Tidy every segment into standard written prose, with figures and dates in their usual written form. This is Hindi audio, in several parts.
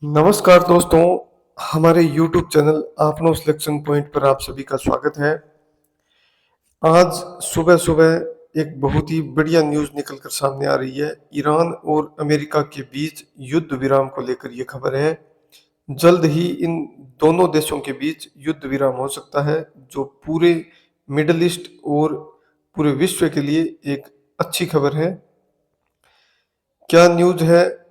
नमस्कार दोस्तों, हमारे YouTube चैनल आपनो सिलेक्शन पॉइंट पर आप सभी का स्वागत है। आज सुबह-सुबह एक बहुत ही बढ़िया न्यूज़ निकल कर सामने आ रही है। ईरान और अमेरिका के बीच युद्ध विराम को लेकर ये खबर है। जल्द ही इन दोनों देशों के बीच युद्ध विराम हो सकता है, जो पूरे मिडल ईस्ट और पूरे विश्व के लिए एक अच्छी खबर है। क्या न्यूज़ है,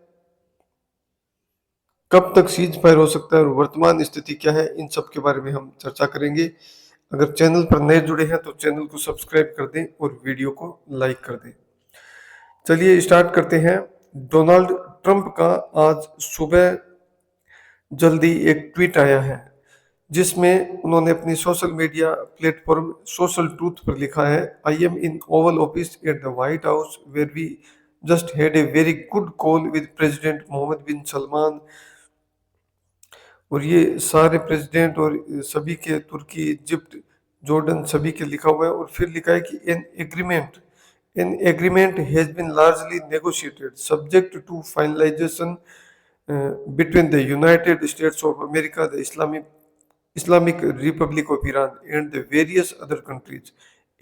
कब तक सीज फायर हो सकता है और वर्तमान स्थिति क्या है, इन सब के बारे में हम चर्चा करेंगे। अगर चैनल पर नए जुड़े हैं तो चैनल को सब्सक्राइब कर दें और वीडियो को लाइक कर दें। चलिए स्टार्ट करते हैं। डोनाल्ड ट्रंप का आज सुबह जल्दी एक ट्वीट आया है, जिसमें उन्होंने अपनी social media platform social truth पर लिखा है, I am in Oval Office at the White House where we just had a very good call with president Mohammed bin Salman. और ये सारे प्रेसिडेंट और सभी के तुर्की, इजिप्ट, जॉर्डन सभी के लिखा हुआ है। और फिर लिखा है कि an agreement has been largely negotiated subject to finalization between the United States of America, the Islamic Republic of Iran, and the various other countries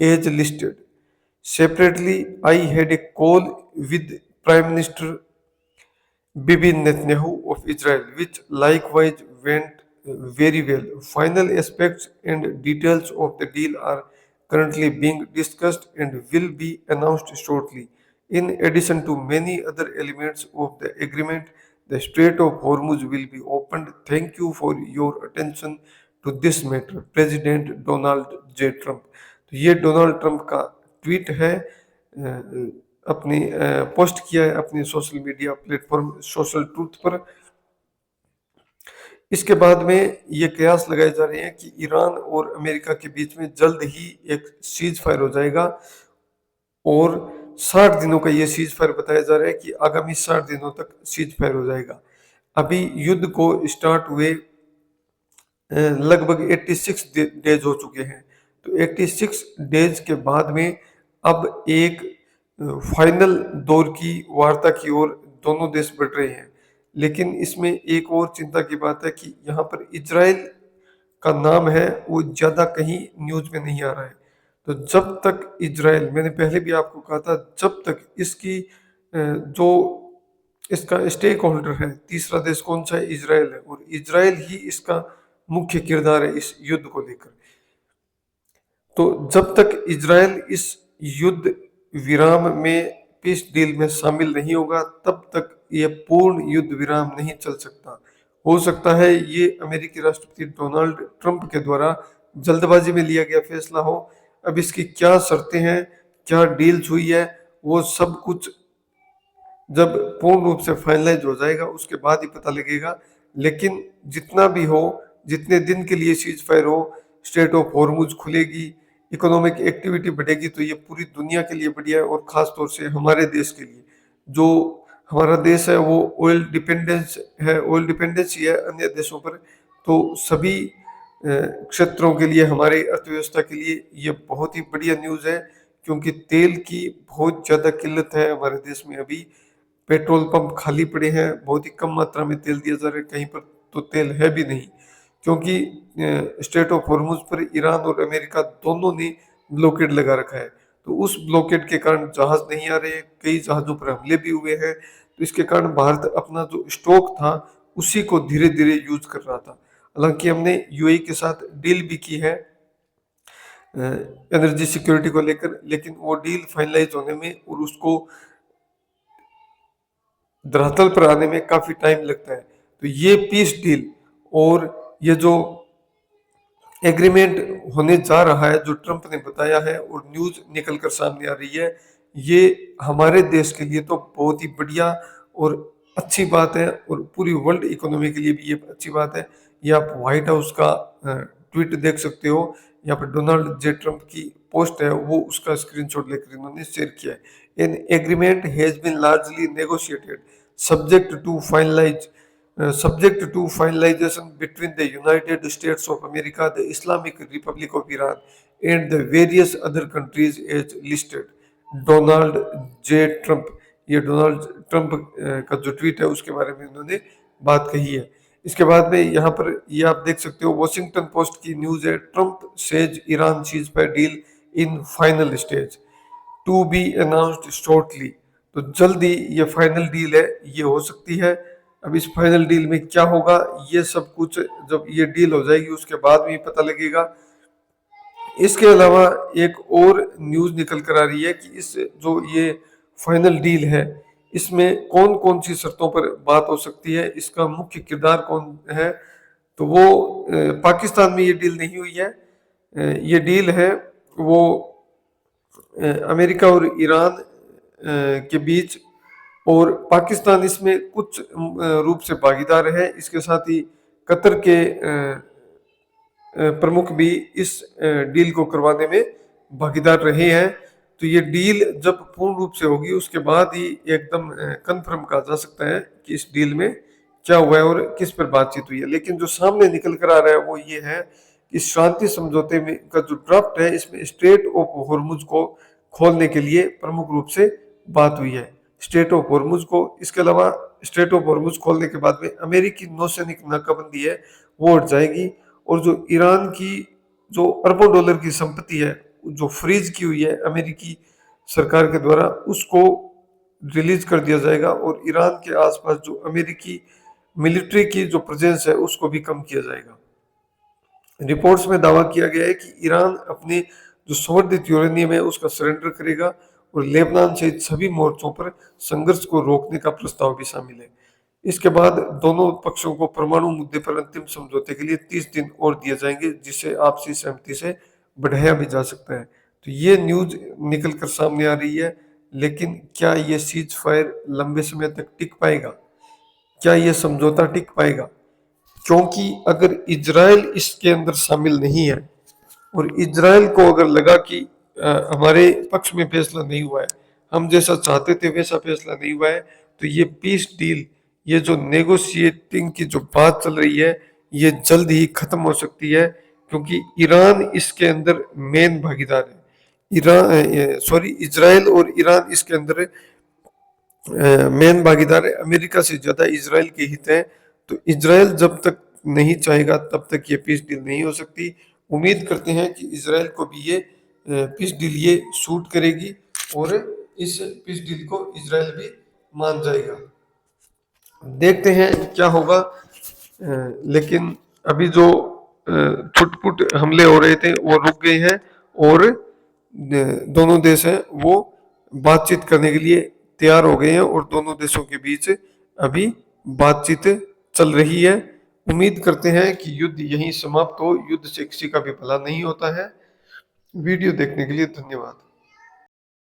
as listed. Separately, I had a call with Prime Minister Bibi Netanyahu of Israel, which likewise went very well. Final aspects and details of the deal are currently being discussed and will be announced shortly. In addition to many other elements of the agreement, the Strait of Hormuz will be opened. Thank you for your attention to this matter. President Donald J. Trump. तो ये डोनाल्ड ट्रंप का ट्वीट है, अपनी पोस्ट किया है अपनी social media platform social truth पर। इसके बाद में ये कयास लगाए जा रहे हैं कि ईरान और अमेरिका के बीच में जल्द ही एक सीज फायर हो जाएगा और 60 दिनों का ये सीज फायर बताया जा रहा है कि आगामी 60 दिनों तक सीज फायर हो जाएगा। अभी युद्ध को स्टार्ट हुए लगभग 86 डेज हो चुके हैं। तो 86 डेज के बाद में अब एक फाइनल दौर की वार्ता की ओर दोनों देश बढ़ रहे हैं। लेकिन इसमें एक और चिंता की बात है कि यहाँ पर इजराइल का नाम है, वो ज़्यादा कहीं न्यूज में नहीं आ रहा है। तो जब तक इजराइल, मैंने पहले भी आपको कहा था, जब तक इसकी जो इसका स्टेक होल्डर है, तीसरा देश कौन सा है, इजराइल है, और इजराइल ही इसका मुख्य किरदार है इस युद्ध को लेकर। तो जब तक इजराइल इस युद्ध विराम में, पीस डील में शामिल नहीं होगा, तब तक ये पूर्ण युद्ध विराम नहीं चल सकता। हो सकता है ये अमेरिकी राष्ट्रपति डोनाल्ड ट्रंप के द्वारा जल्दबाजी में लिया गया फैसला हो। अब इसकी क्या शर्तें हैं, क्या डील्स हुई है, वो सब कुछ जब पूर्ण रूप से फाइनलाइज हो जाएगा उसके बाद ही पता लगेगा। लेकिन जितना भी हो, जितने दिन के लिए सीज फायर हो, स्ट्रेट ऑफ हॉर्मुज खुलेगी, इकोनॉमिक एक्टिविटी बढ़ेगी, तो ये पूरी दुनिया के लिए बढ़िया है। और ख़ास तौर से हमारे देश के लिए, जो हमारा देश है वो ऑयल डिपेंडेंस है, ऑयल डिपेंडेंसी है अन्य देशों पर। तो सभी क्षेत्रों के लिए, हमारी अर्थव्यवस्था के लिए ये बहुत ही बढ़िया न्यूज़ है, क्योंकि तेल की बहुत ज़्यादा किल्लत है हमारे देश में। अभी पेट्रोल पंप खाली पड़े हैं, बहुत ही कम मात्रा में तेल दिया जा रहा है, कहीं पर तो तेल है भी नहीं, क्योंकि स्ट्रेट ऑफ हॉर्मुज पर ईरान और अमेरिका दोनों ने ब्लॉकेड लगा रखा है। तो उस ब्लॉकेड के कारण जहाज नहीं आ रहे, कई जहाज़ों पर हमले भी हुए हैं। तो इसके कारण भारत अपना जो स्टॉक था उसी को धीरे धीरे यूज कर रहा था। हालांकि हमने यूएई के साथ डील भी की है एनर्जी सिक्योरिटी को लेकर, लेकिन वो डील फाइनलाइज होने में और उसको धरातल पर आने में काफी टाइम लगता है। तो ये पीस डील और ये जो एग्रीमेंट होने जा रहा है, जो ट्रंप ने बताया है और न्यूज निकल कर सामने आ रही है, ये हमारे देश के लिए तो बहुत ही बढ़िया और अच्छी बात है, और पूरी वर्ल्ड इकोनॉमी के लिए भी ये अच्छी बात है। ये आप व्हाइट हाउस का ट्वीट देख सकते हो, यहाँ पर डोनाल्ड जे ट्रंप की पोस्ट है, वो उसका स्क्रीनशॉट लेकर इन्होंने शेयर किया है। An agreement has been largely negotiated subject to finalize subject to finalization between the United States of America, the Islamic Republic of Iran, and the various other countries as listed. Donald J Trump, ये डोनाल्ड ट्रंप का जो ट्वीट है उसके बारे में इन्होंने बात कही है। इसके बाद में यहाँ पर ये आप देख सकते हो, वॉशिंगटन पोस्ट की न्यूज़ है, ट्रंप सेज ईरान चीज पर deal in final stage to be announced shortly. तो जल्दी ये फाइनल डील है, ये हो सकती है। अब इस फाइनल डील में क्या होगा, ये सब कुछ जब ये डील हो जाएगी उसके बाद में पता लगेगा। इसके अलावा एक और न्यूज़ निकल कर आ रही है कि इस जो ये फाइनल डील है, इसमें कौन कौन सी शर्तों पर बात हो सकती है, इसका मुख्य किरदार कौन है। तो वो पाकिस्तान में ये डील नहीं हुई है। ये डील है वो अमेरिका और ईरान के बीच, और पाकिस्तान इसमें कुछ रूप से भागीदार है। इसके साथ ही कतर के प्रमुख भी इस डील को करवाने में भागीदार रहे हैं। तो ये डील जब पूर्ण रूप से होगी उसके बाद ही एकदम कंफर्म कहा जा सकता है कि इस डील में क्या हुआ है और किस पर बातचीत हुई है। लेकिन जो सामने निकल कर आ रहा है वो ये है कि शांति समझौते में का जो ड्राफ्ट है, इसमें स्ट्रेट ऑफ हॉर्मुज को खोलने के लिए प्रमुख रूप से बात हुई है, स्ट्रेट ऑफ हॉर्मुज को। इसके अलावा स्ट्रेट ऑफ हॉर्मुज खोलने के बाद में अमेरिकी नौसैनिक नाकाबंदी है वो हट जाएगी, और जो ईरान की जो अरबों डॉलर की संपत्ति है जो फ्रीज की हुई है अमेरिकी सरकार के द्वारा, उसको रिलीज कर दिया जाएगा, और ईरान के आसपास जो अमेरिकी मिलिट्री की जो प्रेजेंस है उसको भी कम किया जाएगा। रिपोर्ट्स में दावा किया गया है कि ईरान अपने जो संवर्धित यूरेनियम है उसका सरेंडर करेगा, और लेबनान सहित सभी मोर्चों पर संघर्ष को रोकने का प्रस्ताव भी शामिल है। इसके बाद दोनों पक्षों को परमाणु मुद्दे पर अंतिम समझौते के लिए 30 दिन और दिए जाएंगे, जिसे आपसी सहमति से बढ़ाया भी जा सकता है। तो ये न्यूज निकल कर सामने आ रही है, लेकिन क्या ये सीज फायर लंबे समय तक टिक पाएगा, क्या ये समझौता टिक पाएगा? क्योंकि अगर इजराइल इसके अंदर शामिल नहीं है, और इजराइल को अगर लगा कि हमारे पक्ष में फैसला नहीं हुआ है, हम जैसा चाहते थे वैसा फैसला नहीं हुआ है, तो ये पीस डील, ये जो नेगोशिएटिंग की जो बात चल रही है, ये जल्द ही खत्म हो सकती है, क्योंकि ईरान इसके अंदर मेन भागीदार है। इजराइल और ईरान इसके अंदर मेन भागीदार है। अमेरिका से ज्यादा इजराइल के हित है। तो इजराइल जब तक नहीं चाहेगा तब तक ये पीस डील नहीं हो सकती। उम्मीद करते हैं कि इजराइल को भी ये पीस डील ये सूट करेगी, और इस पीस डील को इजराइल भी मान जाएगा। देखते हैं क्या होगा। लेकिन अभी जो छुटपुट हमले हो रहे थे वो रुक गए हैं, और दोनों देश हैं वो बातचीत करने के लिए तैयार हो गए हैं, और दोनों देशों के बीच अभी बातचीत चल रही है। उम्मीद करते हैं कि युद्ध यहीं समाप्त हो। युद्ध से किसी का भी भला नहीं होता है। वीडियो देखने के लिए धन्यवाद।